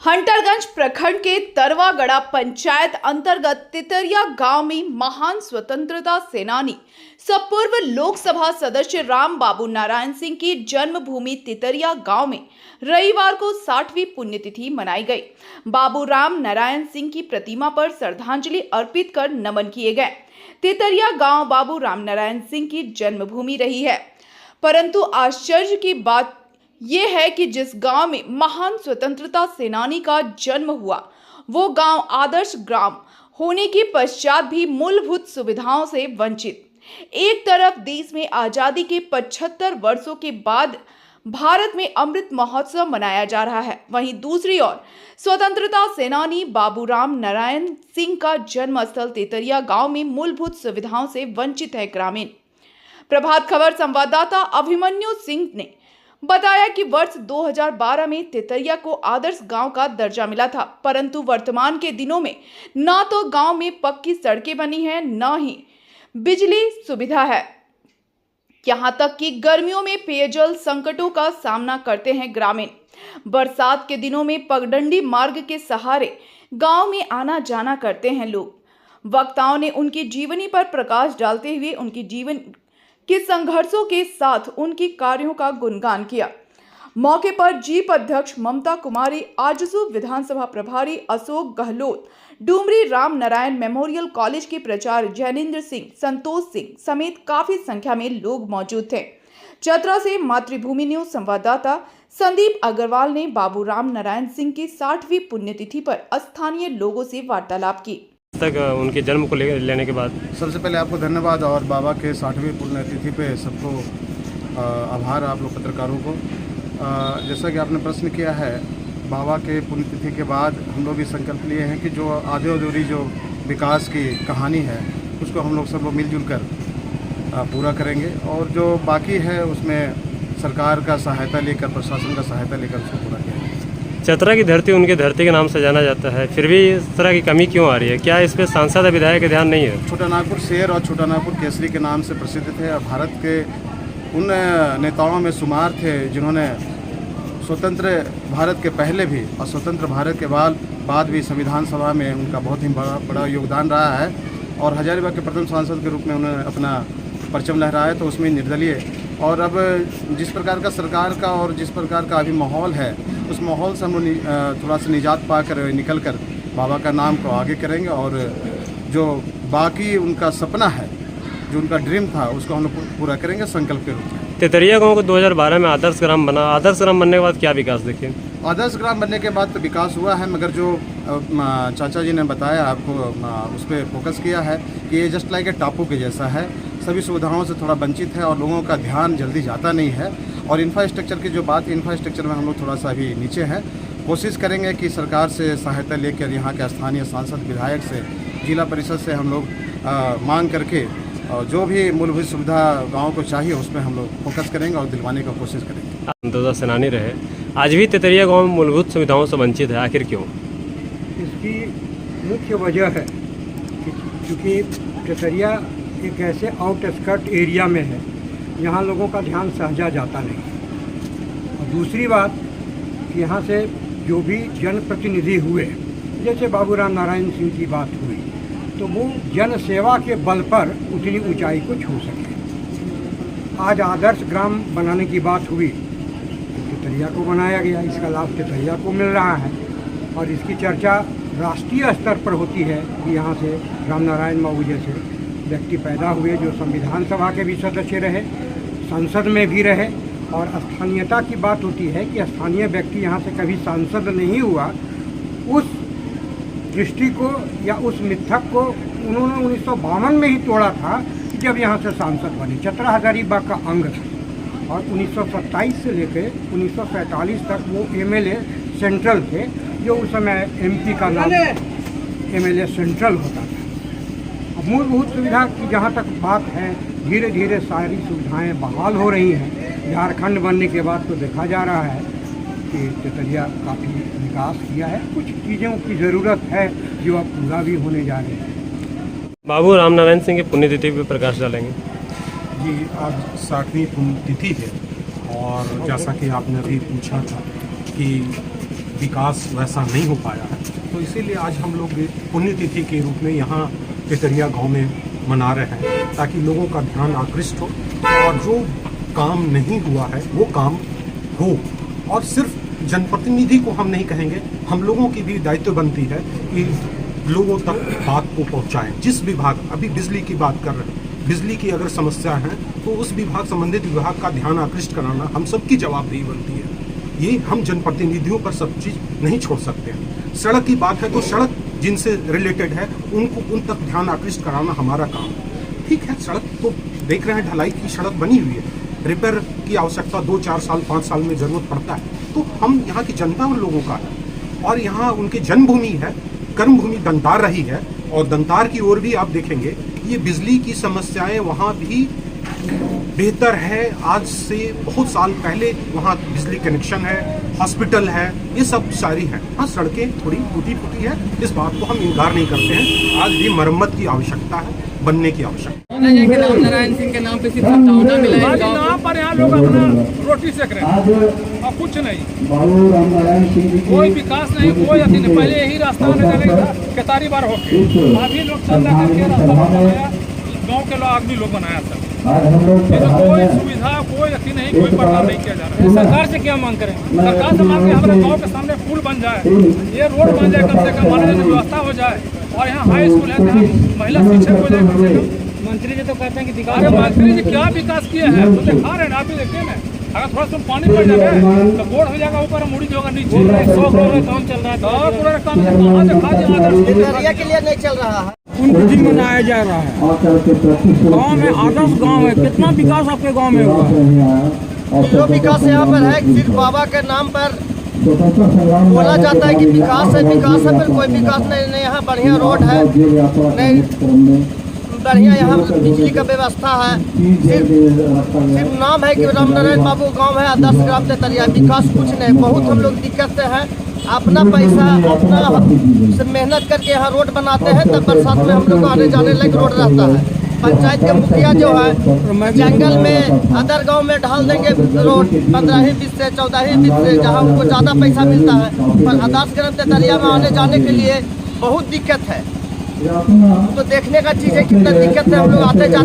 हंटरगंज प्रखंड के तरवागढ़ा पंचायत अंतर्गत तितरिया गांव में महान स्वतंत्रता सेनानी सपूर्व लोकसभा सदस्य राम बाबू नारायण सिंह की जन्मभूमि तितरिया गांव में रविवार को 60वीं पुण्यतिथि मनाई गई। बाबू राम नारायण सिंह की प्रतिमा पर श्रद्धांजलि अर्पित कर नमन किए गए। तितरिया गांव बाबू राम नारायण सिंह की जन्मभूमि रही है, परंतु आश्चर्य की बात ये है कि जिस गांव में महान स्वतंत्रता सेनानी का जन्म हुआ, वो गांव आदर्श ग्राम होने के पश्चात भी मूलभूत सुविधाओं से वंचित। एक तरफ देश में आजादी के 75 वर्षों के बाद भारत में अमृत महोत्सव मनाया जा रहा है, वहीं दूसरी ओर स्वतंत्रता सेनानी बाबू राम नारायण सिंह का जन्म स्थल तितरिया गांव में मूलभूत सुविधाओं से वंचित है। ग्रामीण प्रभात खबर संवाददाता अभिमन्यु सिंह ने बताया कि वर्ष 2012 में तितरिया को आदर्श गांव का दर्जा मिला था, परंतु वर्तमान के दिनों में न तो गांव में पक्की सड़कें बनी हैं, न ही बिजली सुविधा है। यहां तक कि गर्मियों में पेयजल संकटों का सामना करते हैं ग्रामीण। बरसात के दिनों में पगडंडी मार्ग के सहारे गांव में आना जाना करते हैं लोग। वक्ताओं ने उनकी जीवनी पर प्रकाश डालते हुए उनकी जीवन के संघर्षों के साथ उनकी कार्यों का गुणगान किया। मौके पर जीप अध्यक्ष ममता कुमारी, आजसू विधानसभा प्रभारी अशोक गहलोत, डुमरी राम नारायण मेमोरियल कॉलेज के प्राचार्य जैनेन्द्र सिंह, संतोष सिंह समेत काफी संख्या में लोग मौजूद थे। चतरा से मातृभूमि न्यूज संवाददाता संदीप अग्रवाल ने बाबू राम नारायण सिंह की 60वीं पुण्यतिथि पर स्थानीय लोगों से वार्तालाप की। तक उनके जन्म को लेने के बाद सबसे पहले आपको धन्यवाद और बाबा के 60वीं पुण्यतिथि पे सबको आभार आप लोग पत्रकारों को। जैसा कि आपने प्रश्न किया है, बाबा के पुण्यतिथि के बाद हम लोग ये संकल्प लिए हैं कि जो आधे अधूरी जो विकास की कहानी है उसको हम लोग सब लोग मिलजुल कर पूरा करेंगे और जो बाकी है उसमें सरकार का सहायता लेकर, प्रशासन का सहायता लेकर उसको पूरा किया जाएगा। चतरा की धरती उनके धरती के नाम से जाना जाता है, फिर भी इस तरह की कमी क्यों आ रही है? क्या इस पर सांसद या विधायक का ध्यान नहीं है? छोटा नागपुर शेर और छोटा नागपुर केसरी के नाम से प्रसिद्ध थे और भारत के उन नेताओं में शुमार थे जिन्होंने स्वतंत्र भारत के पहले भी और स्वतंत्र भारत के बाद भी संविधान सभा में उनका बहुत ही बड़ा योगदान रहा है और हजारीबाग के प्रथम सांसद के रूप में उन्होंने अपना परचम लहराया, तो उसमें निर्दलीय। और अब जिस प्रकार का सरकार का और जिस प्रकार का अभी माहौल है, उस माहौल से हम लोग थोड़ा सा निजात पाकर निकल कर बाबा का नाम को आगे करेंगे और जो बाकी उनका सपना है, जो उनका ड्रीम था, उसको हम लोग पूरा करेंगे संकल्प के रूप में। तितरिया गांव को 2012 में आदर्श ग्राम बना। आदर्श ग्राम बनने के बाद क्या विकास देखे? आदर्श ग्राम बनने के बाद तो विकास हुआ है, मगर जो चाचा जी ने बताया आपको, उस पर फोकस किया है कि ये जस्ट लाइक ए टापू के जैसा है, सभी सुविधाओं से थोड़ा वंचित है और लोगों का ध्यान जल्दी जाता नहीं है। और इंफ्रास्ट्रक्चर की जो बात, इंफ्रास्ट्रक्चर में हम लोग थोड़ा सा अभी नीचे हैं। कोशिश करेंगे कि सरकार से सहायता लेकर यहाँ के स्थानीय सांसद, विधायक से, जिला परिषद से हम लोग मांग करके और जो भी मूलभूत सुविधा गांव को चाहिए उसमें हम लोग फोकस करेंगे और दिलवाने का कोशिश करेंगे। स्वतंत्रता सेनानी रहे, आज भी तितरिया गांव में मूलभूत सुविधाओं से वंचित है, आखिर क्यों? इसकी मुख्य वजह है कि चूँकि तितरिया एक ऐसे आउटस्कर्ट एरिया में है, यहाँ लोगों का ध्यान सहजा जाता नहीं। और दूसरी बात कि यहाँ से जो भी जनप्रतिनिधि हुए, जैसे बाबू राम नारायण सिंह की बात हुई, तो वो जन सेवा के बल पर उतनी ऊंचाई को छू सके। आज आदर्श ग्राम बनाने की बात हुई तो तितरिया को बनाया गया, इसका लाभ तितरिया को मिल रहा है और इसकी चर्चा राष्ट्रीय स्तर पर होती है कि यहाँ से राम नारायण बाबू जैसे व्यक्ति पैदा हुए जो संविधान सभा के भी सदस्य रहे, संसद में भी रहे। और स्थानीयता की बात होती है कि स्थानीय व्यक्ति यहाँ से कभी सांसद नहीं हुआ, उस दृष्टि को या उस मिथक को उन्होंने 1952 में ही तोड़ा था कि जब यहाँ से सांसद बने। चतरा हजारीबाग का अंग था और 1927 से लेकर 1947 तक वो एमएलए सेंट्रल थे, जो उस समय एमपी का नाम एमएलए सेंट्रल होता था। अब मूलभूत सुविधा की जहाँ तक बात है, धीरे धीरे सारी सुविधाएं बहाल हो रही हैं। झारखंड बनने के बाद तो देखा जा रहा है कि तितरिया काफ़ी विकास किया है, कुछ चीज़ों की ज़रूरत है जो अब पूरा भी होने जा रहे हैं। बाबू राम नारायण सिंह की पुण्यतिथि पर प्रकाश डालेंगे जी। आज 60वीं पुण्यतिथि है और जैसा कि आपने अभी पूछा था कि विकास वैसा नहीं हो पाया है। तो इसीलिए आज हम लोग पुण्यतिथि के रूप में यहाँ तेतरिया गांव में मना रहे हैं, ताकि लोगों का ध्यान आकृष्ट हो और जो काम नहीं हुआ है वो काम हो। और सिर्फ जनप्रतिनिधि को हम नहीं कहेंगे, हम लोगों की भी दायित्व बनती है कि लोगों तक बात को पहुंचाएं। जिस विभाग, अभी बिजली की बात कर रहे हैं, बिजली की अगर समस्या है तो उस विभाग, संबंधित विभाग का ध्यान आकृष्ट कराना हम सबकी जवाबदेही बनती है। ये हम जनप्रतिनिधियों पर सब चीज़ नहीं छोड़ सकते हैं। सड़क की बात है तो सड़क जिनसे रिलेटेड है उनको उन तक ध्यान आकृष्ट कराना हमारा काम है। ठीक है, सड़क तो देख रहे हैं, ढलाई की सड़क बनी हुई है, रिपेयर की आवश्यकता 2, 4 साल, 5 साल में ज़रूरत पड़ता है। तो हम यहाँ की जनता उन लोगों का है और यहाँ उनकी जन्मभूमि है, कर्मभूमि दंतार रही है। और दंतार की ओर भी आप देखेंगे ये बिजली की समस्याएं वहाँ भी बेहतर है। आज से बहुत साल पहले वहाँ बिजली कनेक्शन है, हॉस्पिटल है, ये सब सारी है। हाँ, सड़कें थोड़ी टूटी फूटी है, इस बात को हम इनकार नहीं करते हैं। आज भी मरम्मत की आवश्यकता है, बनने की आवश्यकता है। राम नारायण सिंह के नाम पे सिर्फ सत्तावना मिला है। यहाँ पर यहाँ लोग अपना रोटी सेक रहे हैं और कुछ नहीं, कोई विकास नहीं, कोई अथी नहीं। पहले यही रास्ता में जाने का केतारी बार होके अभी लोग चल रहे करके रास्ता बनाया, गाँव के लोग आदमी लोग बनाया सब। कोई सुविधा, कोई अथी नहीं, कोई प्रकार नहीं किया जा रहा है। सरकार से क्या मांग करें? सरकार से मांग के हमारे गाँव के सामने पुल बन जाए, ये रोड बन जाए, कम से कम आने जाने की व्यवस्था हो जाए, और यहाँ हाई स्कूल है, यहाँ महिला शिक्षक हो जाए कम से कम। मंत्री जी तो कहते हैं कि विकास, अरे मंत्री जी क्या विकास किए हैं, तो दिखा रहे हैं, आप भी देखिए ना। अगर थोड़ा सा पानी पड़ जाए तो बोर्ड हो जाएगा, ऊपर मुड़ी होगा नीचे। 100 करोड़ का काम चल रहा है, और पूरा काम से कहाँ से खा जाए के लिए नहीं चल रहा है। पुण्यतिथि मनाया जा रहा है गाँव में। आदर्श गाँव है, कितना विकास आपके गाँव में हुआ है? जो विकास यहाँ पर है सिर्फ बाबा के नाम पर बोला जाता है कि विकास है, विकास है, फिर कोई विकास नहीं। यहाँ बढ़िया रोड है, नहीं बढ़िया यहाँ बिजली का व्यवस्था है। सिर्फ नाम है कि राम नारायण बाबू गांव है, आदर्श ग्राम तेतरिया। विकास कुछ नहीं, बहुत हम लोग दिक्कत से हैं। अपना पैसा, अपना से मेहनत करके यहाँ रोड बनाते हैं, तब बरसात में हम लोग आने जाने लायक रोड रहता है। पंचायत के मुखिया जो है जंगल में अदर गांव में ढाल देंगे रोड 15-20 से 14-20 से, जहां उनको ज़्यादा पैसा मिलता है। पर आदर्श ग्राम तेतरिया में आने जाने के लिए बहुत दिक्कत है। तो देखने का चीज़ है, कितना दिक्कत है। हम लोग आते जाते